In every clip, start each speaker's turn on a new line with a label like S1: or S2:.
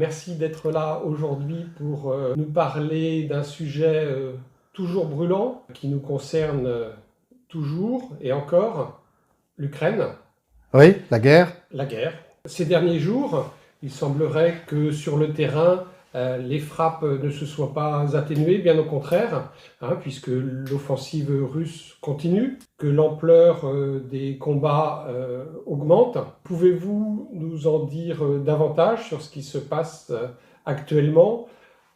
S1: Merci d'être là aujourd'hui pour nous parler d'un sujet toujours brûlant qui nous concerne toujours et encore, l'Ukraine,
S2: Oui, la guerre.
S1: la guerre. Ces derniers jours, il semblerait que sur le terrain, les frappes ne se soient pas atténuées, bien au contraire, puisque l'offensive russe continue, que l'ampleur des combats augmente. Pouvez-vous nous en dire davantage sur ce qui se passe actuellement,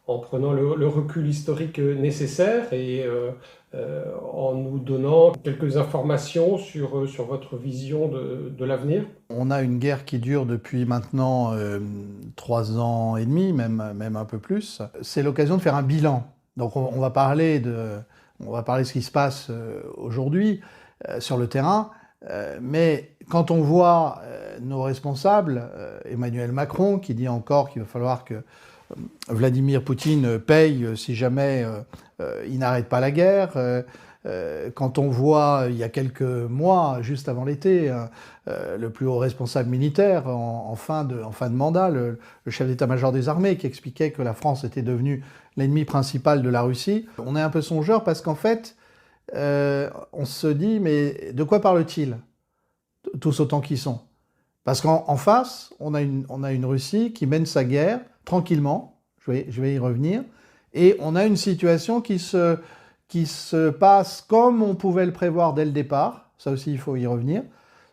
S1: en prenant le recul historique nécessaire et en nous donnant quelques informations sur votre vision de l'avenir?
S2: On a une guerre qui dure depuis maintenant 3 ans et demi, même un peu plus. C'est l'occasion de faire un bilan. Donc on va parler de ce qui se passe aujourd'hui sur le terrain. Mais quand on voit nos responsables, Emmanuel Macron qui dit encore qu'il va falloir que Vladimir Poutine paye si jamais il n'arrête pas la guerre. Quand on voit, il y a quelques mois, juste avant l'été, le plus haut responsable militaire en fin de mandat, le chef d'état-major des armées, qui expliquait que la France était devenue l'ennemi principal de la Russie, on est un peu songeur parce qu'en fait, on se dit, mais de quoi parle-t-il, tous autant qu'ils sont? Parce qu'en face, on a une Russie qui mène sa guerre tranquillement, je vais y revenir, et on a une situation qui se passe comme on pouvait le prévoir dès le départ, ça aussi il faut y revenir.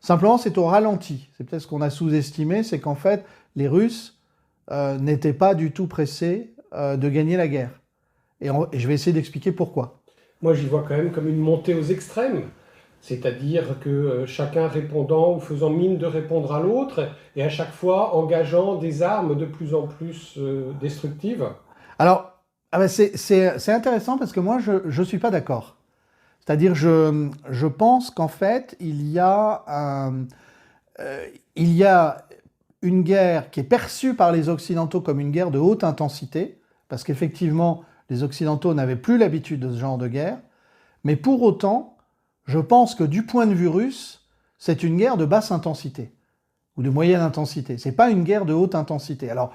S2: Simplement c'est au ralenti, c'est peut-être ce qu'on a sous-estimé, c'est qu'en fait les Russes n'étaient pas du tout pressés de gagner la guerre. Et je vais essayer d'expliquer pourquoi.
S1: Moi, j'y vois quand même comme une montée aux extrêmes, c'est-à-dire que chacun répondant ou faisant mine de répondre à l'autre, et à chaque fois engageant des armes de plus en plus destructives.
S2: Alors, c'est intéressant parce que moi je suis pas d'accord. C'est-à-dire je pense qu'en fait il y a une guerre qui est perçue par les Occidentaux comme une guerre de haute intensité, parce qu'effectivement les Occidentaux n'avaient plus l'habitude de ce genre de guerre, mais pour autant, je pense que du point de vue russe, c'est une guerre de basse intensité, ou de moyenne intensité. C'est pas une guerre de haute intensité. Alors,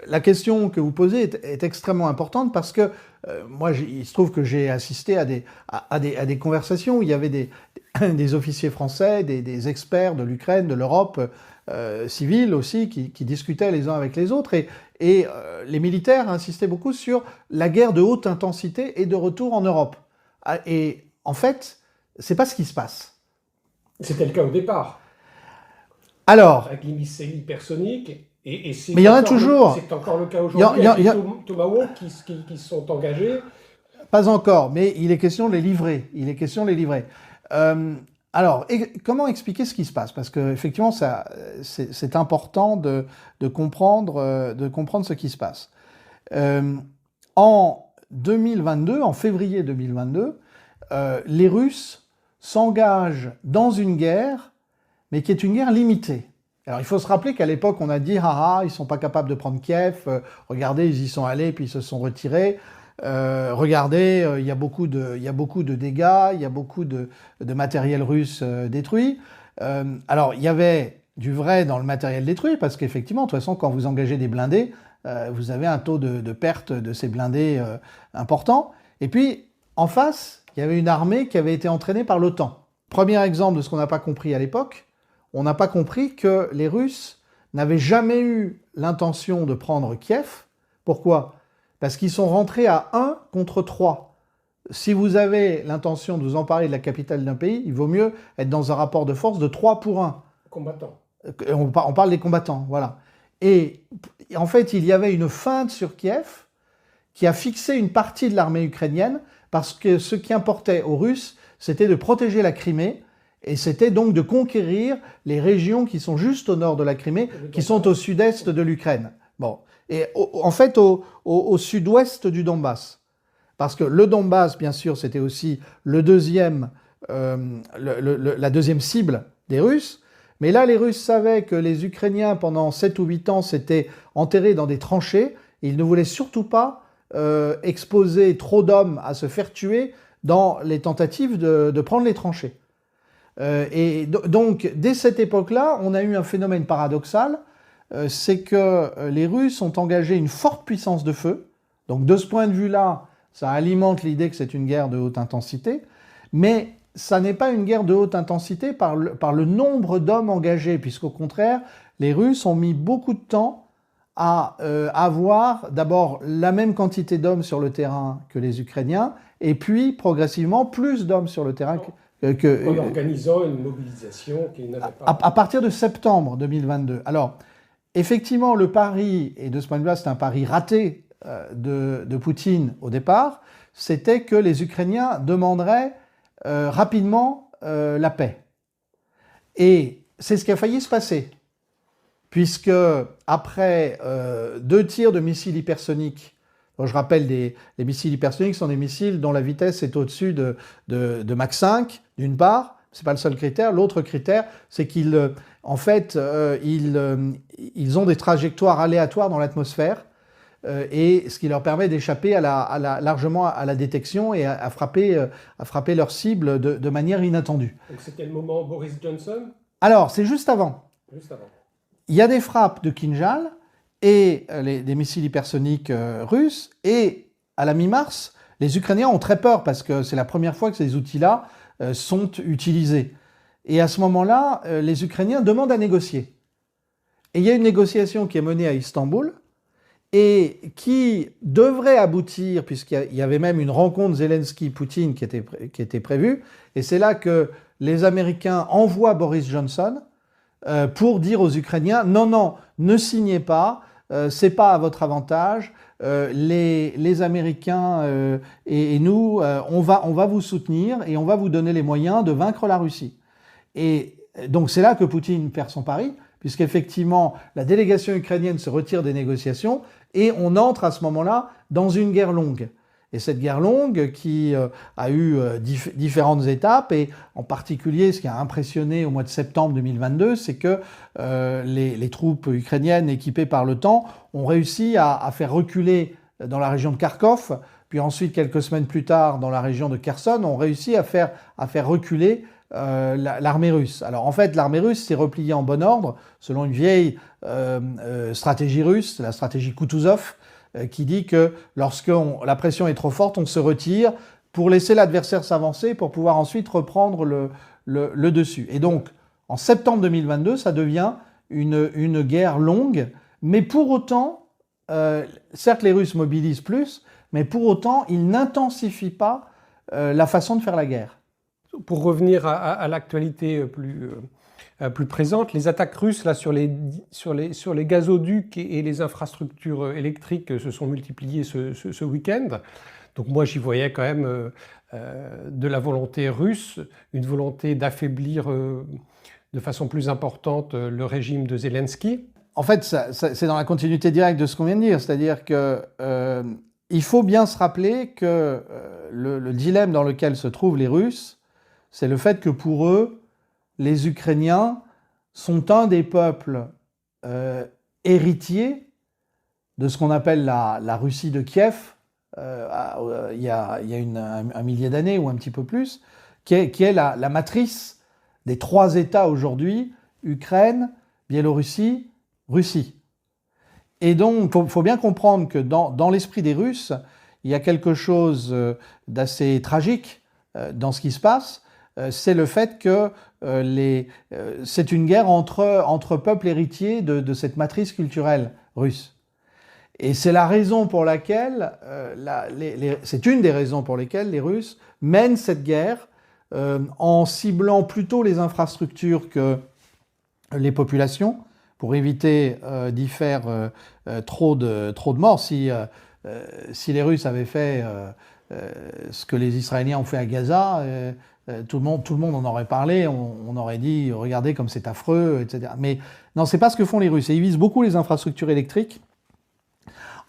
S2: la question que vous posez est extrêmement importante parce que moi, il se trouve que j'ai assisté à des conversations où il y avait des officiers français, des experts de l'Ukraine, de l'Europe civile aussi, qui discutaient les uns avec les autres. Et les militaires insistaient beaucoup sur la guerre de haute intensité et de retour en Europe. Et en fait, c'est pas ce qui se passe.
S1: C'était le cas au départ,
S2: Alors,
S1: avec les missiles hypersoniques, et
S2: mais il y en a toujours.
S1: c'est encore le cas aujourd'hui, avec les Tomahawk qui sont engagés.
S2: Pas encore, mais il est question de les livrer. Il est question de les livrer. Alors, comment expliquer ce qui se passe? Parce qu'effectivement, c'est important de comprendre ce qui se passe. En 2022, en février 2022, les Russes s'engagent dans une guerre, mais qui est une guerre limitée. Alors il faut se rappeler qu'à l'époque on a dit ah ils sont pas capables de prendre Kiev, regardez ils y sont allés puis ils se sont retirés, regardez il y a beaucoup de dégâts, il y a beaucoup de matériel russe détruit. Alors il y avait du vrai dans le matériel détruit parce qu'effectivement de toute façon quand vous engagez des blindés, vous avez un taux de perte de ces blindés important. Et puis en face il y avait une armée qui avait été entraînée par l'OTAN. Premier exemple de ce qu'on n'a pas compris à l'époque. On n'a pas compris que les Russes n'avaient jamais eu l'intention de prendre Kiev. Pourquoi? Parce qu'ils sont rentrés à 1 contre 3. Si vous avez l'intention de vous emparer de la capitale d'un pays, il vaut mieux être dans un rapport de force de 3 pour 1.
S1: Combattants.
S2: On parle des combattants, voilà. Et en fait, il y avait une feinte sur Kiev qui a fixé une partie de l'armée ukrainienne parce que ce qui importait aux Russes, c'était de protéger la Crimée. Et c'était donc de conquérir les régions qui sont juste au nord de la Crimée, qui sont au sud-est de l'Ukraine. Bon. Et en fait, au sud-ouest du Donbass. Parce que le Donbass, bien sûr, c'était aussi la deuxième cible des Russes. Mais là, les Russes savaient que les Ukrainiens, pendant 7 ou 8 ans, s'étaient enterrés dans des tranchées. Et ils ne voulaient surtout pas exposer trop d'hommes à se faire tuer dans les tentatives de prendre les tranchées. Et donc, dès cette époque-là, on a eu un phénomène paradoxal. c'est que les Russes ont engagé une forte puissance de feu. Donc de ce point de vue-là, ça alimente l'idée que c'est une guerre de haute intensité, mais ça n'est pas une guerre de haute intensité par le nombre d'hommes engagés, puisqu'au contraire, les Russes ont mis beaucoup de temps à avoir d'abord la même quantité d'hommes sur le terrain que les Ukrainiens, et puis progressivement plus d'hommes sur le terrain
S1: en organisant une mobilisation qu'ils n'avaient pas.
S2: À partir de septembre 2022. Alors, effectivement, le pari, et de ce point de vue-là, c'est un pari raté de Poutine au départ, c'était que les Ukrainiens demanderaient rapidement la paix. Et c'est ce qui a failli se passer, puisque après 2 tirs de missiles hypersoniques, je rappelle, les missiles hypersoniques sont des missiles dont la vitesse est au-dessus de Mach 5, d'une part, c'est pas le seul critère. L'autre critère, c'est qu'ils, en fait, ils ont des trajectoires aléatoires dans l'atmosphère, et ce qui leur permet d'échapper largement à la détection et à frapper leur cible de manière inattendue.
S1: Donc c'était le moment Boris Johnson?
S2: Alors, c'est juste avant.
S1: Juste avant.
S2: Il y a des frappes de Kinjal et des missiles hypersoniques russes, et à la mi-mars, les Ukrainiens ont très peur parce que c'est la première fois que ces outils-là sont utilisés. Et à ce moment-là, les Ukrainiens demandent à négocier. Et il y a une négociation qui est menée à Istanbul et qui devrait aboutir, puisqu'il y avait même une rencontre Zelensky-Poutine qui était prévue, et c'est là que les Américains envoient Boris Johnson pour dire aux Ukrainiens « Non, non, ne signez pas, c'est pas à votre avantage, les Américains et nous, on va vous soutenir et on va vous donner les moyens de vaincre la Russie. » Et donc c'est là que Poutine perd son pari, puisqu'effectivement la délégation ukrainienne se retire des négociations et on entre à ce moment-là dans une guerre longue. Et cette guerre longue qui a eu différentes étapes, et en particulier ce qui a impressionné au mois de septembre 2022, c'est que les troupes ukrainiennes équipées par l'OTAN ont réussi à faire reculer dans la région de Kharkov, puis ensuite quelques semaines plus tard dans la région de Kherson, ont réussi à faire reculer l'armée russe. Alors en fait, l'armée russe s'est repliée en bon ordre, selon une vieille stratégie russe, la stratégie Kutuzov, qui dit que lorsque la pression est trop forte, on se retire pour laisser l'adversaire s'avancer, pour pouvoir ensuite reprendre le dessus. Et donc, en septembre 2022, ça devient une guerre longue, mais pour autant, certes les Russes mobilisent plus, mais pour autant, ils n'intensifient pas la façon de faire la guerre.
S1: Pour revenir à l'actualité plus présente, les attaques russes là, sur les gazoducs et les infrastructures électriques se sont multipliées ce week-end. Donc moi j'y voyais quand même de la volonté russe, une volonté d'affaiblir de façon plus importante le régime de Zelensky.
S2: En fait, c'est dans la continuité directe de ce qu'on vient de dire, c'est-à-dire que il faut bien se rappeler que le dilemme dans lequel se trouvent les Russes, c'est le fait que pour eux, les Ukrainiens sont un des peuples héritiers de ce qu'on appelle la Russie de Kiev, il y a un millier d'années ou un petit peu plus, qui est la matrice des 3 États aujourd'hui, Ukraine, Biélorussie, Russie. Et donc, il faut bien comprendre que dans l'esprit des Russes, il y a quelque chose d'assez tragique dans ce qui se passe. C'est le fait que c'est une guerre entre peuples héritiers de cette matrice culturelle russe. Et c'est la raison pour laquelle, c'est une des raisons pour lesquelles les Russes mènent cette guerre en ciblant plutôt les infrastructures que les populations, pour éviter d'y faire trop de morts. Si les Russes avaient fait ce que les Israéliens ont fait à Gaza, tout le monde en aurait parlé, on aurait dit « regardez comme c'est affreux », etc. Mais non, c'est pas ce que font les Russes. Et ils visent beaucoup les infrastructures électriques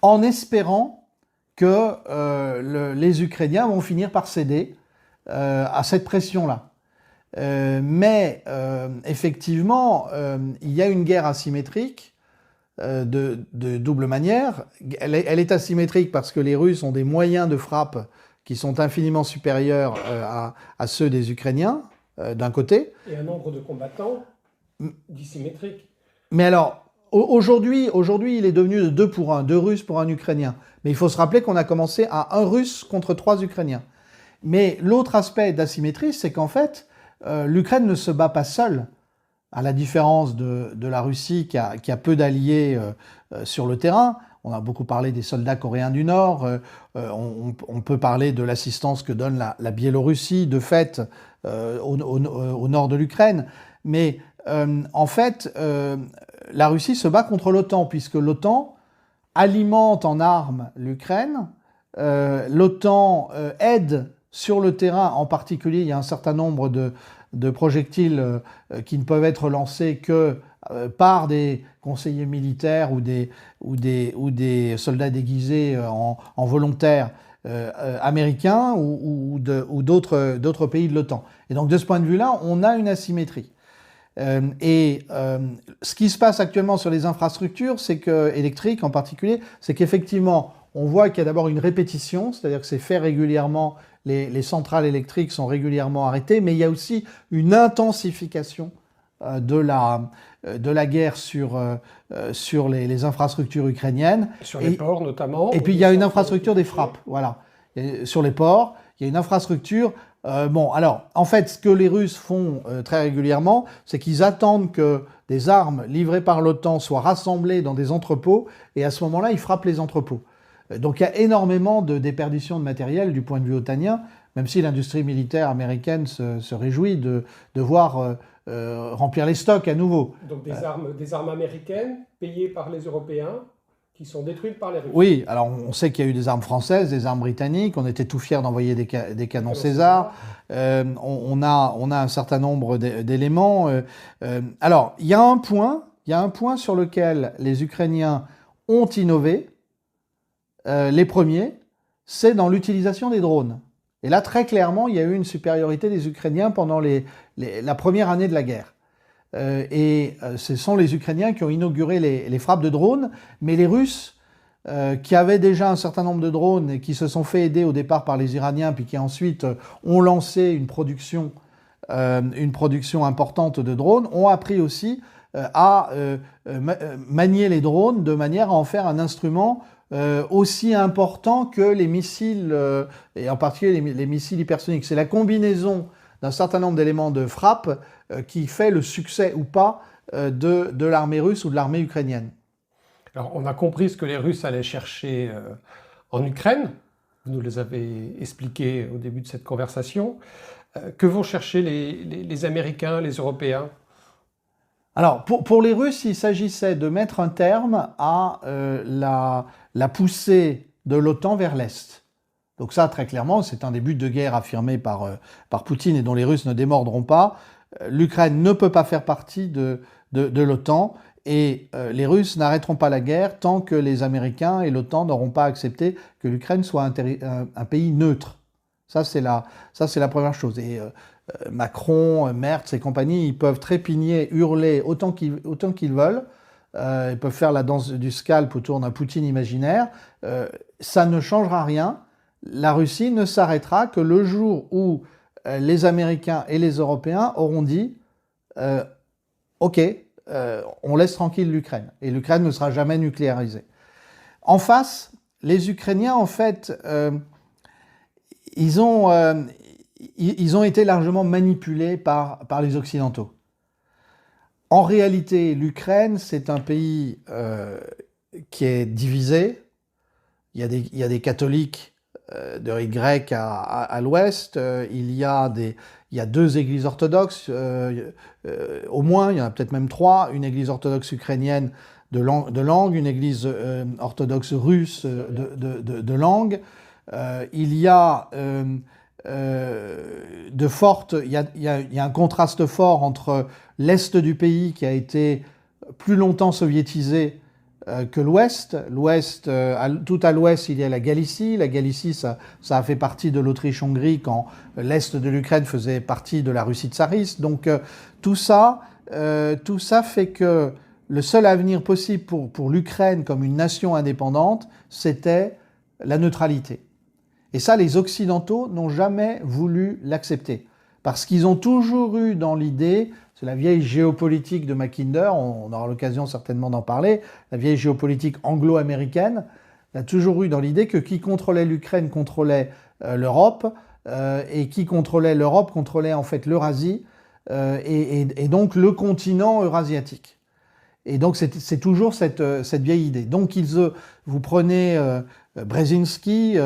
S2: en espérant que les Ukrainiens vont finir par céder à cette pression-là. Mais effectivement, il y a une guerre asymétrique de double manière. Elle est asymétrique parce que les Russes ont des moyens de frappe qui sont infiniment supérieurs à ceux des Ukrainiens, d'un côté.
S1: Et un nombre de combattants dissymétrique.
S2: Mais alors, Aujourd'hui, il est devenu de 2 pour 1, 2 Russes pour un Ukrainien. Mais il faut se rappeler qu'on a commencé à 1 Russe contre 3 Ukrainiens. Mais l'autre aspect d'asymétrie, c'est qu'en fait, l'Ukraine ne se bat pas seule, à la différence de la Russie qui a peu d'alliés sur le terrain. On a beaucoup parlé des soldats coréens du Nord, on peut parler de l'assistance que donne la Biélorussie, de fait, au nord de l'Ukraine. Mais en fait, la Russie se bat contre l'OTAN, puisque l'OTAN alimente en armes l'Ukraine. L'OTAN aide sur le terrain, en particulier, il y a un certain nombre de projectiles qui ne peuvent être lancés que par des conseillers militaires ou des soldats déguisés en volontaires américains ou d'autres pays de l'OTAN. Et donc de ce point de vue-là, on a une asymétrie. Ce qui se passe actuellement sur les infrastructures, électriques en particulier, c'est qu'effectivement, on voit qu'il y a d'abord une répétition, c'est-à-dire que c'est fait régulièrement, les centrales électriques sont régulièrement arrêtées, mais il y a aussi une intensification de la guerre sur les infrastructures ukrainiennes.
S1: Sur les ports notamment.
S2: Et puis il y a une infrastructure des frappes, voilà. Sur les ports, il y a une infrastructure. Alors, en fait, ce que les Russes font très régulièrement, c'est qu'ils attendent que des armes livrées par l'OTAN soient rassemblées dans des entrepôts, et à ce moment-là, ils frappent les entrepôts. Donc il y a énormément de déperdition de matériel du point de vue otanien, même si l'industrie militaire américaine se réjouit de voir remplir les stocks à nouveau.
S1: Donc des armes américaines payées par les Européens qui sont détruites par les Russes.
S2: Oui, alors on sait qu'il y a eu des armes françaises, des armes britanniques, on était tout fiers d'envoyer des canons César, on a un certain nombre d'éléments. Alors, il y a un point sur lequel les Ukrainiens ont innové, les premiers, c'est dans l'utilisation des drones. Et là, très clairement, il y a eu une supériorité des Ukrainiens pendant la première année de la guerre. Ce sont les Ukrainiens qui ont inauguré les frappes de drones, mais les Russes, qui avaient déjà un certain nombre de drones et qui se sont fait aider au départ par les Iraniens, puis qui ensuite ont lancé une production importante de drones, ont appris aussi à manier les drones de manière à en faire un instrument aussi important que les missiles, et en particulier les missiles hypersoniques. C'est la combinaison d'un certain nombre d'éléments de frappe qui fait le succès ou pas de l'armée russe ou de l'armée ukrainienne.
S1: Alors, on a compris ce que les Russes allaient chercher en Ukraine. Vous nous les avez expliqué au début de cette conversation. Que vont chercher les Américains, les Européens ?
S2: Alors, pour les Russes, il s'agissait de mettre un terme à la poussée de l'OTAN vers l'Est. Donc ça, très clairement, c'est un des buts de guerre affirmé par Poutine et dont les Russes ne démordront pas. L'Ukraine ne peut pas faire partie de l'OTAN et les Russes n'arrêteront pas la guerre tant que les Américains et l'OTAN n'auront pas accepté que l'Ukraine soit un pays neutre. Ça, c'est la première chose. Et Macron, Merz et compagnie, ils peuvent trépigner, hurler autant qu'ils veulent. Ils peuvent faire la danse du scalp autour d'un Poutine imaginaire. Ça ne changera rien. La Russie ne s'arrêtera que le jour où les Américains et les Européens auront dit OK, on laisse tranquille l'Ukraine. Et l'Ukraine ne sera jamais nucléarisée. En face, les Ukrainiens, en fait, ils ont été largement manipulés par les Occidentaux. En réalité, l'Ukraine, c'est un pays qui est divisé. Il y a des catholiques de rite grec à l'ouest. Il y a 2 églises orthodoxes, au moins, il y en a peut-être même 3. Une église orthodoxe ukrainienne de langue, une église orthodoxe russe de langue. Il y a il y a un contraste fort entre l'est du pays qui a été plus longtemps soviétisé que l'ouest. L'ouest, tout à l'ouest, il y a la Galicie. La Galicie, ça a fait partie de l'Autriche-Hongrie quand l'est de l'Ukraine faisait partie de la Russie tsariste. Donc tout ça fait que le seul avenir possible pour l'Ukraine comme une nation indépendante, c'était la neutralité. Et ça, les Occidentaux n'ont jamais voulu l'accepter. Parce qu'ils ont toujours eu dans l'idée, C'est la vieille géopolitique de Mackinder, on aura l'occasion certainement d'en parler, la vieille géopolitique anglo-américaine. Il y a toujours eu dans l'idée que qui contrôlait l'Ukraine contrôlait l'Europe, et qui contrôlait l'Europe contrôlait en fait l'Eurasie, et donc le continent eurasiatique. Et donc c'est toujours cette vieille idée. Donc vous prenez Brzezinski,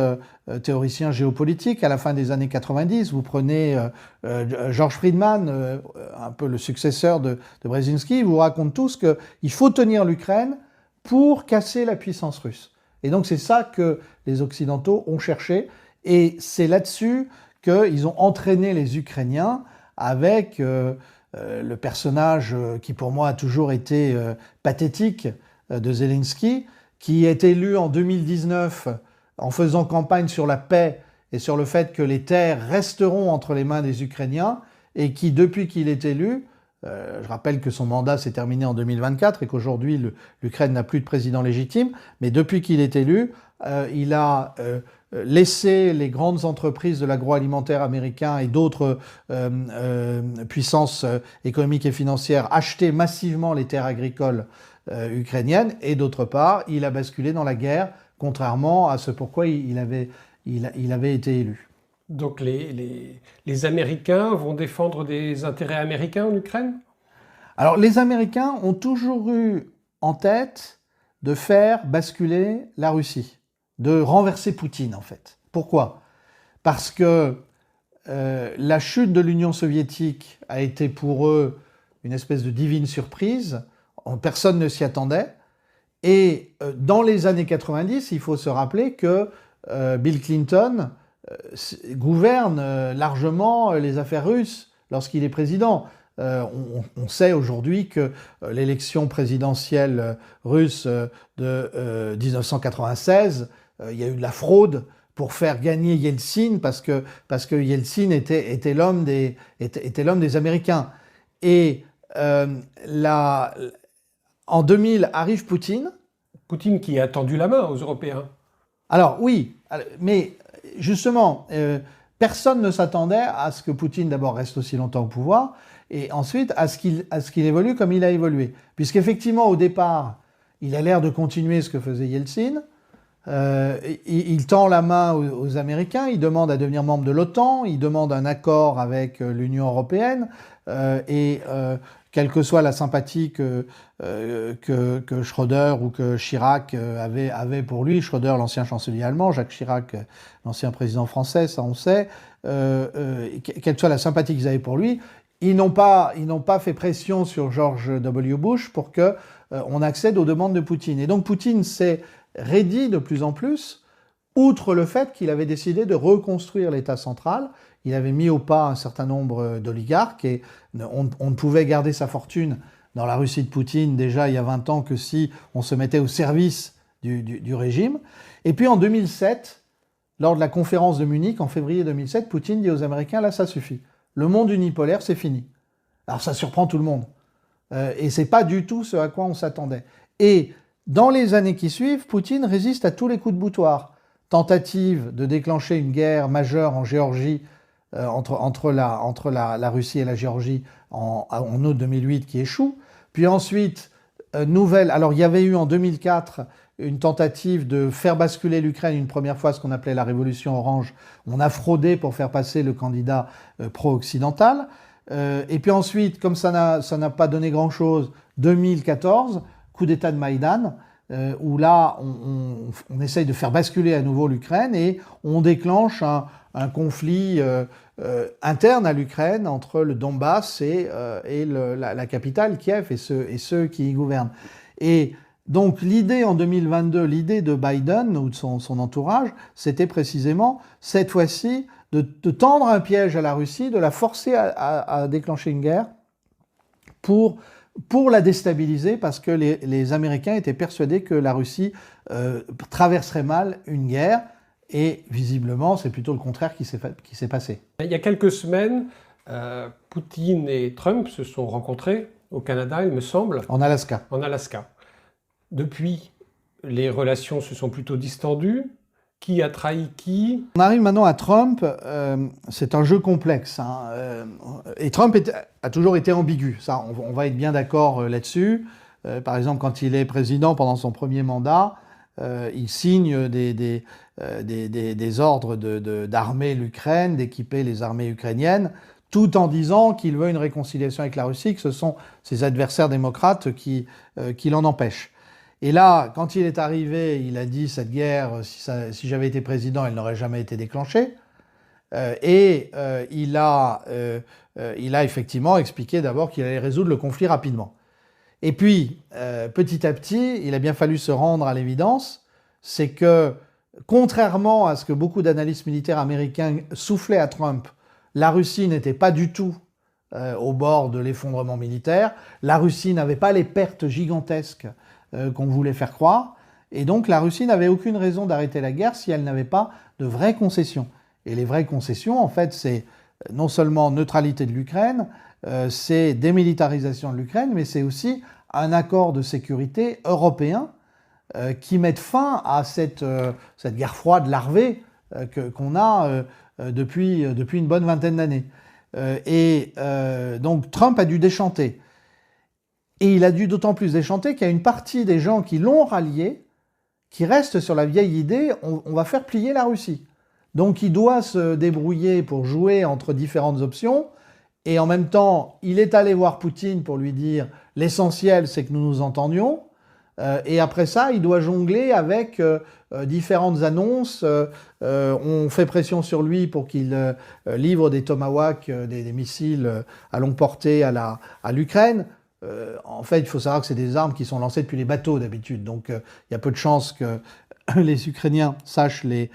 S2: théoricien géopolitique à la fin des années 90, vous prenez George Friedman, un peu le successeur de Brzezinski, ils vous racontent tous qu'il faut tenir l'Ukraine pour casser la puissance russe. Et donc c'est ça que les Occidentaux ont cherché, et c'est là-dessus qu'ils ont entraîné les Ukrainiens avec le personnage qui pour moi a toujours été pathétique de Zelensky, qui est élu en 2019 en faisant campagne sur la paix et sur le fait que les terres resteront entre les mains des Ukrainiens, et qui, depuis qu'il est élu, je rappelle que son mandat s'est terminé en 2024 et qu'aujourd'hui l'Ukraine n'a plus de président légitime, mais depuis qu'il est élu, il a laissé les grandes entreprises de l'agroalimentaire américain et d'autres puissances économiques et financières acheter massivement les terres agricoles ukrainiennes, et d'autre part, il a basculé dans la guerre, contrairement à ce pourquoi il avait été élu.
S1: Donc les Américains vont défendre des intérêts américains en Ukraine?
S2: Alors les Américains ont toujours eu en tête de faire basculer la Russie, de renverser Poutine en fait. Pourquoi? Parce que la chute de l'Union soviétique a été pour eux une espèce de divine surprise, personne ne s'y attendait, et dans les années 90, il faut se rappeler que Bill Clinton gouverne largement les affaires russes lorsqu'il est président. On sait aujourd'hui que l'élection présidentielle russe de 1996, il y a eu de la fraude pour faire gagner Yeltsin, parce que Yeltsin était l'homme des Américains. Et en 2000 arrive Poutine.
S1: Poutine qui a tendu la main aux Européens.
S2: Alors oui, mais justement, personne ne s'attendait à ce que Poutine d'abord reste aussi longtemps au pouvoir, et ensuite à ce qu'il évolue comme il a évolué. Puisqu'effectivement, au départ, il a l'air de continuer ce que faisait Yeltsin. Il tend la main aux Américains, il demande à devenir membre de l'OTAN, il demande un accord avec l'Union européenne, et quelle que soit la sympathie que Schröder ou que Chirac avait pour lui, Schröder, l'ancien chancelier allemand, Jacques Chirac, l'ancien président français, ça on sait, quelle que soit la sympathie qu'ils avaient pour lui, ils n'ont pas fait pression sur George W. Bush pour que on accède aux demandes de Poutine. Et donc Poutine s'est raidi de plus en plus, outre le fait qu'il avait décidé de reconstruire l'État central. Il avait mis au pas un certain nombre d'oligarques, et on ne pouvait garder sa fortune dans la Russie de Poutine déjà il y a 20 ans que si on se mettait au service du régime. Et puis en 2007, lors de la conférence de Munich, en février 2007, Poutine dit aux Américains, là ça suffit. Le monde unipolaire, c'est fini. Alors ça surprend tout le monde. Et c'est pas du tout ce à quoi on s'attendait. Et dans les années qui suivent, Poutine résiste à tous les coups de boutoir. Tentative de déclencher une guerre majeure en Géorgie, entre la Russie et la Géorgie en août 2008 qui échoue. Puis ensuite, alors il y avait eu en 2004 une tentative de faire basculer l'Ukraine une première fois, ce qu'on appelait la révolution orange. On a fraudé pour faire passer le candidat pro-occidental. Et puis ensuite, comme ça n'a pas donné grand-chose, 2014, coup d'État de Maïdan, où là, on essaye de faire basculer à nouveau l'Ukraine, et on déclenche un conflit interne à l'Ukraine entre le Donbass et la capitale, Kiev, et ceux qui y gouvernent. Et donc l'idée en 2022, l'idée de Biden ou de son entourage, c'était précisément, cette fois-ci, de tendre un piège à la Russie, de la forcer à déclencher une guerre pour la déstabiliser, parce que les Américains étaient persuadés que la Russie traverserait mal une guerre, et visiblement c'est plutôt le contraire qui s'est passé.
S1: Il y a quelques semaines, Poutine et Trump se sont rencontrés au Canada, il me semble.
S2: En Alaska.
S1: En Alaska. Depuis, les relations se sont plutôt distendues. Qui a trahi qui?
S2: On arrive maintenant à Trump, c'est un jeu complexe, hein, et Trump a toujours été ambigu, ça on va être bien d'accord là-dessus. Par exemple, quand il est président pendant son premier mandat, il signe des ordres d'armer l'Ukraine, d'équiper les armées ukrainiennes, tout en disant qu'il veut une réconciliation avec la Russie, que ce sont ses adversaires démocrates qui l'en empêchent. Et là, quand il est arrivé, il a dit cette guerre, si j'avais été président, elle n'aurait jamais été déclenchée. Il a effectivement expliqué d'abord qu'il allait résoudre le conflit rapidement. Et puis, petit à petit, il a bien fallu se rendre à l'évidence, c'est que, contrairement à ce que beaucoup d'analystes militaires américains soufflaient à Trump, la Russie n'était pas du tout au bord de l'effondrement militaire, la Russie n'avait pas les pertes gigantesques qu'on voulait faire croire, et donc la Russie n'avait aucune raison d'arrêter la guerre si elle n'avait pas de vraies concessions. Et les vraies concessions, en fait, c'est non seulement neutralité de l'Ukraine, c'est démilitarisation de l'Ukraine, mais c'est aussi un accord de sécurité européen qui mette fin à cette guerre froide larvée qu'on a depuis une bonne vingtaine d'années. Donc Trump a dû déchanter. Et il a dû d'autant plus déchanter qu'il y a une partie des gens qui l'ont rallié, qui restent sur la vieille idée, on va faire plier la Russie. Donc il doit se débrouiller pour jouer entre différentes options, et en même temps, il est allé voir Poutine pour lui dire « l'essentiel, c'est que nous nous entendions », et après ça, il doit jongler avec différentes annonces. On fait pression sur lui pour qu'il livre des Tomahawk, des missiles à longue portée à l'Ukraine. En fait, il faut savoir que c'est des armes qui sont lancées depuis les bateaux d'habitude, donc il y a peu de chances que les Ukrainiens sachent les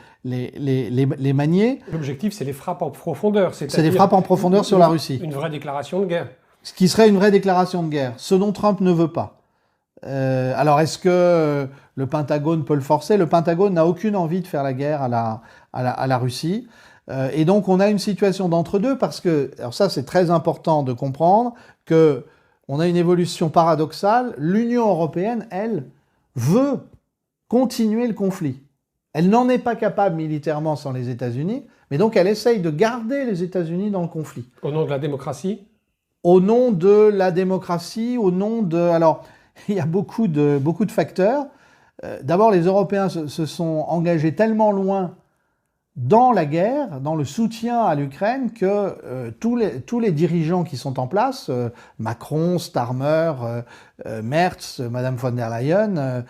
S2: manier.
S1: L'objectif, c'est les frappes en profondeur.
S2: C'est des frappes en profondeur sur la Russie.
S1: Une vraie déclaration de guerre.
S2: Ce qui serait une vraie déclaration de guerre, ce dont Trump ne veut pas. Alors, est-ce que le Pentagone peut le forcer? Le Pentagone n'a aucune envie de faire la guerre à la Russie. Et donc, on a une situation d'entre-deux parce que, alors ça, c'est très important de comprendre que on a une évolution paradoxale. L'Union européenne, elle, veut continuer le conflit. Elle n'en est pas capable militairement sans les États-Unis, mais donc elle essaye de garder les États-Unis dans le conflit.
S1: Au nom de la démocratie?
S2: Au nom de la démocratie, au nom de... Alors, il y a beaucoup de facteurs. D'abord, les Européens se sont engagés tellement loin dans la guerre, dans le soutien à l'Ukraine, que tous les dirigeants qui sont en place, Macron, Starmer, Merz, Madame von der Leyen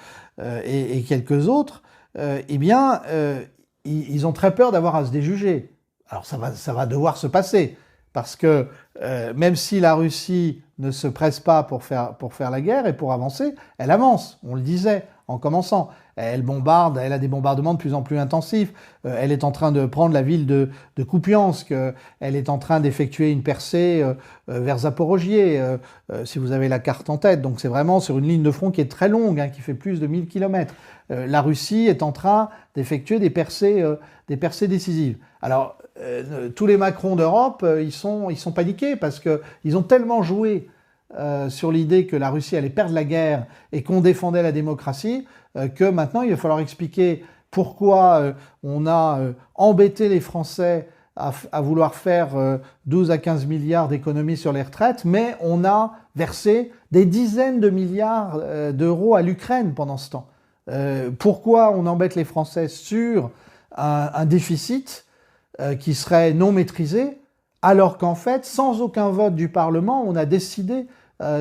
S2: et quelques autres, ils ont très peur d'avoir à se déjuger. Alors ça va devoir se passer, parce que même si la Russie ne se presse pas pour faire la guerre et pour avancer, elle avance, on le disait en commençant. Elle bombarde, elle a des bombardements de plus en plus intensifs. Elle est en train de prendre la ville de Kupiansk. Elle est en train d'effectuer une percée vers Zaporojié, si vous avez la carte en tête. Donc c'est vraiment sur une ligne de front qui est très longue, hein, qui fait plus de 1000 km. La Russie est en train d'effectuer des percées décisives. Alors, tous les Macron d'Europe, ils sont paniqués parce qu'ils ont tellement joué sur l'idée que la Russie allait perdre la guerre et qu'on défendait la démocratie, que maintenant il va falloir expliquer pourquoi on a embêté les Français à vouloir faire 12 à 15 milliards d'économies sur les retraites, mais on a versé des dizaines de milliards d'euros à l'Ukraine pendant ce temps. Pourquoi on embête les Français sur un déficit qui serait non maîtrisé, alors qu'en fait, sans aucun vote du Parlement, on a décidé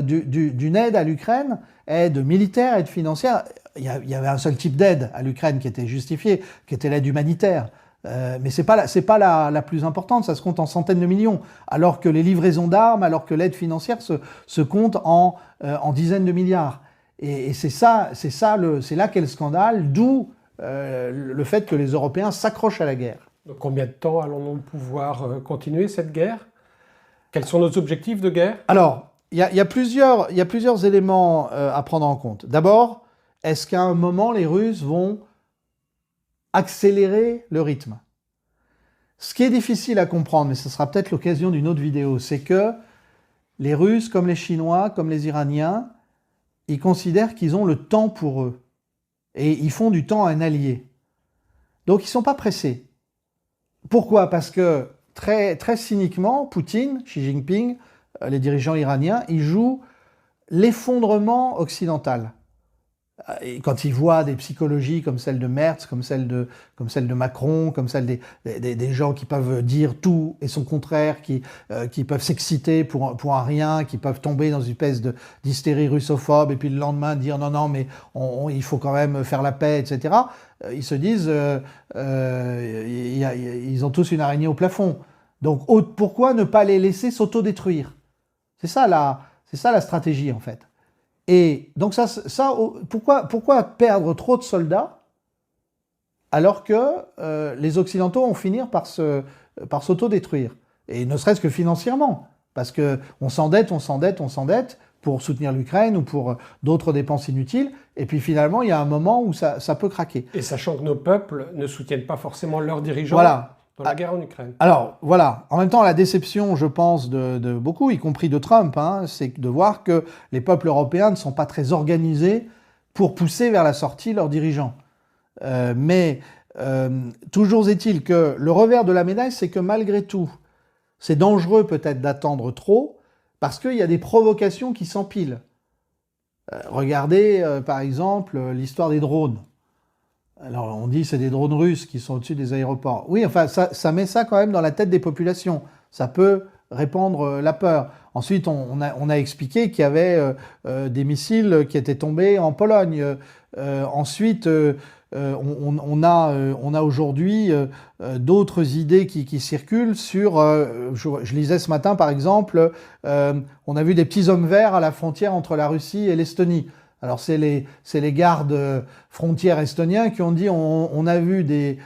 S2: d'une aide à l'Ukraine, aide militaire, aide financière. Il y avait un seul type d'aide à l'Ukraine qui était justifié, qui était l'aide humanitaire. Mais c'est pas la plus importante, ça se compte en centaines de millions, alors que les livraisons d'armes, alors que l'aide financière se compte en dizaines de milliards. Et c'est là qu'est le scandale, d'où le fait que les Européens s'accrochent à la guerre.
S1: Donc combien de temps allons-nous pouvoir continuer cette guerre? Quels sont nos objectifs de guerre?
S2: Alors, il y a plusieurs éléments à prendre en compte. D'abord, est-ce qu'à un moment, les Russes vont accélérer le rythme? Ce qui est difficile à comprendre, mais ce sera peut-être l'occasion d'une autre vidéo, c'est que les Russes, comme les Chinois, comme les Iraniens, ils considèrent qu'ils ont le temps pour eux. Et ils font du temps un allié. Donc ils ne sont pas pressés. Pourquoi? Parce que très, très cyniquement, Poutine, Xi Jinping, les dirigeants iraniens, ils jouent l'effondrement occidental. Et quand ils voient des psychologies comme celle de Merz, comme celle de Macron, comme celle des gens qui peuvent dire tout et son contraire, qui peuvent s'exciter pour un rien, qui peuvent tomber dans une espèce d'hystérie russophobe et puis le lendemain dire non, non, mais il faut quand même faire la paix, etc. Ils se disent, ils ont tous une araignée au plafond. Donc pourquoi ne pas les laisser s'autodétruire? C'est ça la stratégie en fait. Et donc pourquoi perdre trop de soldats alors que les Occidentaux vont finir par s'autodétruire? Et ne serait-ce que financièrement, parce qu'on s'endette pour soutenir l'Ukraine ou pour d'autres dépenses inutiles, et puis finalement il y a un moment où ça peut craquer.
S1: Et sachant que nos peuples ne soutiennent pas forcément leurs dirigeants.
S2: Voilà.
S1: Dans la guerre en Ukraine.
S2: Alors, voilà. En même temps, la déception, je pense, de beaucoup, y compris de Trump, c'est de voir que les peuples européens ne sont pas très organisés pour pousser vers la sortie leurs dirigeants. Mais toujours est-il que le revers de la médaille, c'est que malgré tout, c'est dangereux peut-être d'attendre trop, parce qu'il y a des provocations qui s'empilent. Regardez, par exemple, l'histoire des drones. Alors on dit c'est des drones russes qui sont au-dessus des aéroports. Oui, enfin ça met ça quand même dans la tête des populations. Ça peut répandre la peur. Ensuite on a expliqué qu'il y avait des missiles qui étaient tombés en Pologne. Ensuite on a aujourd'hui d'autres idées qui circulent sur... je lisais ce matin par exemple, on a vu des petits hommes verts à la frontière entre la Russie et l'Estonie. Alors c'est les gardes frontières estoniens qui ont dit on a vu des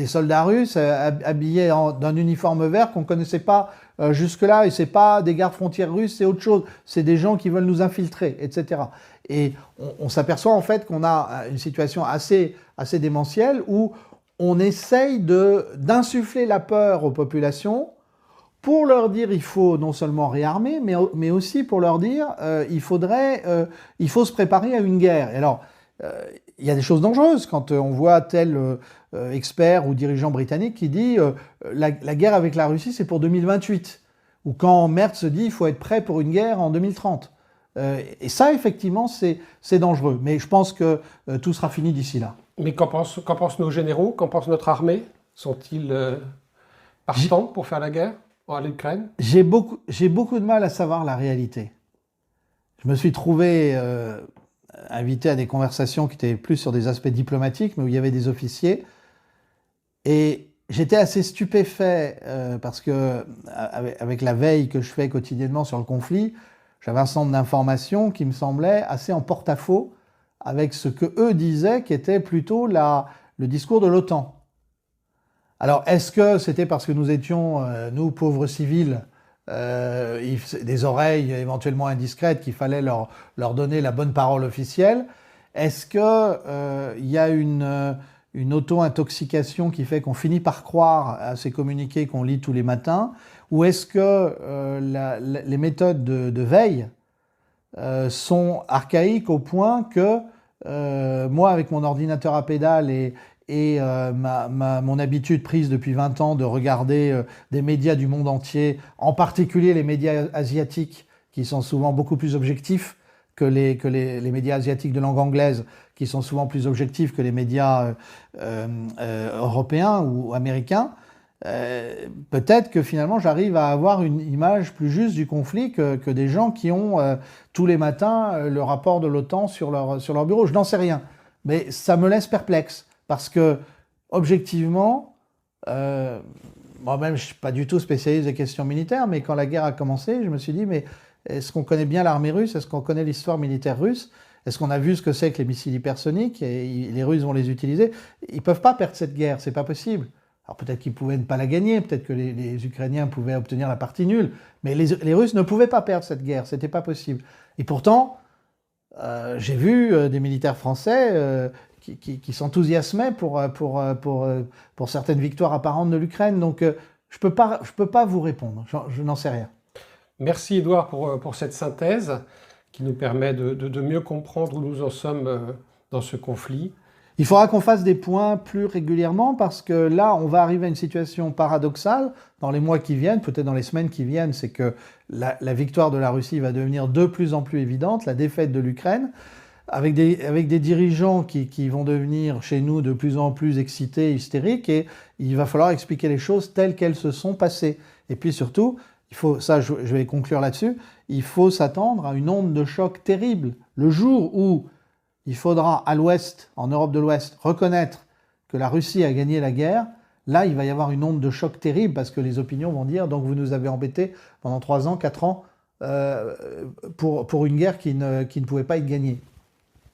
S2: soldats russes habillés d'un uniforme vert qu'on ne connaissait pas jusque-là, et c'est pas des gardes frontières russes, c'est autre chose, c'est des gens qui veulent nous infiltrer, etc. Et on s'aperçoit en fait qu'on a une situation assez démentielle où on essaye d'insuffler la peur aux populations pour leur dire il faut non seulement réarmer, mais aussi pour leur dire il faut se préparer à une guerre. Et alors, il y a des choses dangereuses quand on voit tel expert ou dirigeant britannique qui dit la guerre avec la Russie, c'est pour 2028. Ou quand Merz dit il faut être prêt pour une guerre en 2030. Et ça, effectivement, c'est dangereux. Mais je pense que tout sera fini d'ici là.
S1: Mais qu'en pensent nos généraux? Qu'en pense notre armée? Sont-ils partants pour faire la guerre à l'Ukraine?
S2: J'ai beaucoup de mal à savoir la réalité. Je me suis trouvé invité à des conversations qui étaient plus sur des aspects diplomatiques, mais où il y avait des officiers. Et j'étais assez stupéfait parce que avec la veille que je fais quotidiennement sur le conflit, j'avais un certain nombre d'informations qui me semblaient assez en porte-à-faux avec ce que eux disaient, qui était plutôt le discours de l'OTAN. Alors, est-ce que c'était parce que nous étions, nous, pauvres civils, des oreilles éventuellement indiscrètes, qu'il fallait leur donner la bonne parole officielle? Est-ce qu'il y a une auto-intoxication qui fait qu'on finit par croire à ces communiqués qu'on lit tous les matins? Ou est-ce que les méthodes de veille sont archaïques au point que moi, avec mon ordinateur à pédale et mon habitude prise depuis 20 ans de regarder des médias du monde entier, en particulier les médias asiatiques, qui sont souvent beaucoup plus objectifs que les médias asiatiques de langue anglaise, qui sont souvent plus objectifs que les médias européens ou américains, peut-être que finalement j'arrive à avoir une image plus juste du conflit que des gens qui ont tous les matins le rapport de l'OTAN sur leur bureau. Je n'en sais rien, mais ça me laisse perplexe. Parce que, objectivement, moi-même, je ne suis pas du tout spécialiste des questions militaires, mais quand la guerre a commencé, je me suis dit, mais est-ce qu'on connaît bien l'armée russe? Est-ce qu'on connaît l'histoire militaire russe? Est-ce qu'on a vu ce que c'est que les missiles hypersoniques? Et les Russes vont les utiliser. Ils ne peuvent pas perdre cette guerre, c'est pas possible. Alors peut-être qu'ils pouvaient ne pas la gagner, peut-être que les Ukrainiens pouvaient obtenir la partie nulle, mais les Russes ne pouvaient pas perdre cette guerre, c'était pas possible. Et pourtant, j'ai vu des militaires français qui s'enthousiasmaient pour certaines victoires apparentes de l'Ukraine. Donc, je peux pas vous répondre. Je n'en sais rien.
S1: Merci, Édouard, pour cette synthèse qui nous permet de mieux comprendre où nous en sommes dans ce conflit.
S2: Il faudra qu'on fasse des points plus régulièrement parce que là, on va arriver à une situation paradoxale dans les mois qui viennent, peut-être dans les semaines qui viennent, c'est que la victoire de la Russie va devenir de plus en plus évidente, la défaite de l'Ukraine, avec des dirigeants qui vont devenir chez nous de plus en plus excités, hystériques, et il va falloir expliquer les choses telles qu'elles se sont passées. Et puis surtout, je vais conclure là-dessus, il faut s'attendre à une onde de choc terrible. Le jour où il faudra, à l'Ouest, en Europe de l'Ouest, reconnaître que la Russie a gagné la guerre, là, il va y avoir une onde de choc terrible parce que les opinions vont dire « donc vous nous avez embêtés pendant 3 ans, 4 ans pour une guerre qui ne pouvait pas être gagnée ».